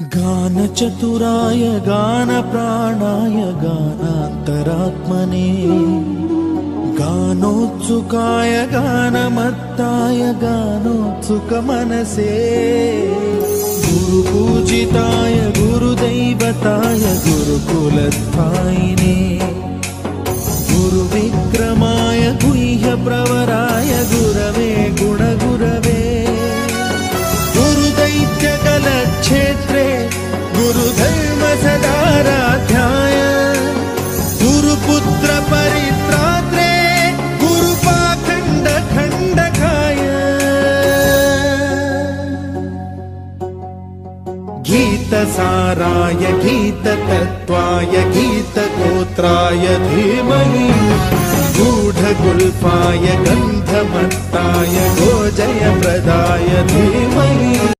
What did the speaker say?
गानचतुराय गानप्राणाय गानान्तरात्मने गानोत्सुकाय गानमत्ताय गानोत्सुकमनसे गुरुपूजिताय गुरुदैवताय गुरुकुलस्थायिने गुरुविक्रमाय गुह्यप्रवराय गुरवे गुणगुरवे गुरुदैत्यकलक्षेत्रे गुरुधर्मसदाराध्याय गुरुपुत्रपरित्रात्रे गुरुपाखण्डखण्डकाय गीतसाराय गीततत्त्वाय गीतगोत्राय धीमहि गूढगुल्फाय गन्धमत्ताय गोजयप्रदाय धीमहि।